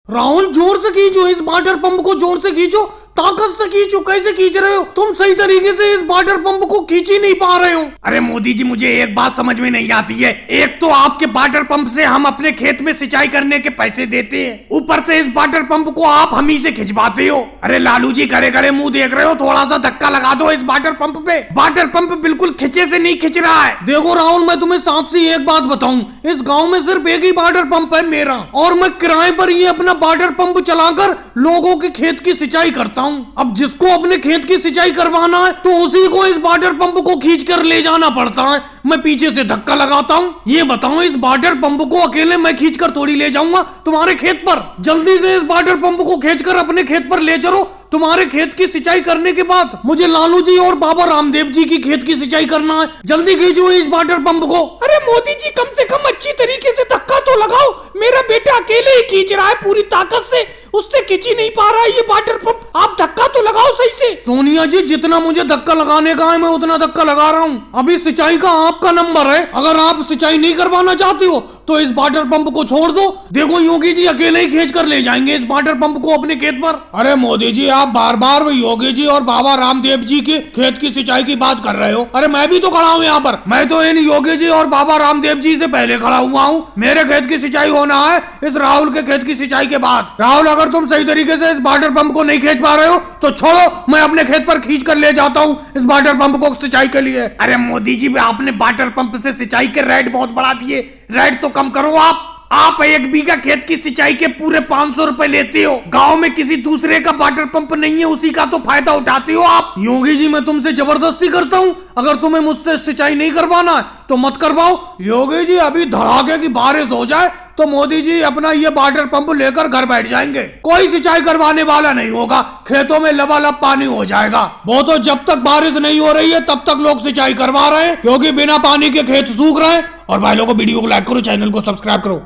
राहुल जोर से खींचो, इस वाटर पंप को जोर से खींचो, ताकत से खींचो। कैसे खींच रहे हो तुम? सही तरीके से इस वाटर पंप को खींच ही नहीं पा रहे हो। अरे मोदी जी, मुझे एक बात समझ में नहीं आती है। एक तो आपके वाटर पंप से हम अपने खेत में सिंचाई करने के पैसे देते हैं, ऊपर से इस वाटर पंप को आप हम ही से खिंचवाते हो। अरे लालू जी, खड़े खड़े मुंह देख रहे हो, थोड़ा सा धक्का लगा दो इस वाटर पंप पे। वाटर पंप बिल्कुल खिंचे से नहीं खिंच रहा है। देखो राहुल, मैं तुम्हें साफ सी एक बात बताऊं, इस गाँव में सिर्फ एक ही वाटर पंप है मेरा, और मैं किराए पर ये अपना वाटर पंप चलाकर लोगों के खेत की सिंचाई करता हूं। अब जिसको अपने खेत की सिंचाई करवाना है तो उसी को इस वाटर पंप को खींच कर ले जाना पड़ता है। मैं पीछे से धक्का लगाता हूँ। ये बताओ, इस वाटर पंप को अकेले मैं खींच कर थोड़ी ले जाऊंगा तुम्हारे खेत पर। जल्दी से इस वाटर पंप को खींचकर अपने खेत पर ले चलो। तुम्हारे खेत की सिंचाई करने के बाद मुझे लालू जी और बाबा रामदेव जी की खेत की सिंचाई करना है। जल्दी खींचो इस वाटर पंप को। अरे मोदी जी, कम से कम अच्छी तरीके से धक्का तो लगाओ। मेरा बेटा अकेले ही खींच रहा है पूरी ताकत से, उससे खींच ही नहीं पा रहा है ये वाटर पंप। आप धक्का तो लगाओ सही से। सोनिया जी, जितना मुझे धक्का लगाने का है मैं उतना धक्का लगा रहा हूँ। अभी सिंचाई का आपका नंबर है। अगर आप सिंचाई नहीं करवाना चाहते हो तो इस वाटर पंप को छोड़ दो। देखो योगी जी अकेले ही खींच कर ले जाएंगे इस वाटर पंप को अपने खेत पर। अरे मोदी जी, आप बार बार योगी जी और बाबा रामदेव जी के खेत की सिंचाई की बात कर रहे हो। अरे मैं भी तो खड़ा हूँ यहाँ पर। मैं तो इन योगी जी और बाबा रामदेव जी से पहले खड़ा हुआ हूँ। मेरे खेत की सिंचाई होना है इस राहुल के खेत की सिंचाई के बाद। राहुल, अगर तुम सही तरीके से इस वाटर पंप को नहीं खींच पा रहे हो तो छोड़ो, मैं अपने खेत पर खींच कर ले जाता हूँ इस वाटर पंप को सिंचाई के लिए। अरे मोदी जी, आपने वाटर पंप से सिंचाई के रेट बहुत बढ़ा दिए। रेट तो कम करो आप 1 बीघा खेत की सिंचाई के पूरे 500 रुपए लेते हो। गांव में किसी दूसरे का वाटर पंप नहीं है, उसी का तो फायदा उठाते हो आप। योगी जी, मैं तुमसे जबरदस्ती करता हूँ। अगर तुम्हें मुझसे सिंचाई नहीं करवाना है तो मत करवाओ। योगी जी, अभी धड़ाके की बारिश हो जाए तो मोदी जी अपना ये वाटर पंप लेकर घर बैठ जाएंगे। कोई सिंचाई करवाने वाला नहीं होगा, खेतों में लबालब पानी हो जाएगा। वो तो जब तक बारिश नहीं हो रही है तब तक लोग सिंचाई करवा रहे हैं, क्योंकि बिना पानी के खेत सूख रहे हैं। और भाई लोगों को वीडियो को लाइक करो, चैनल को सब्सक्राइब करो।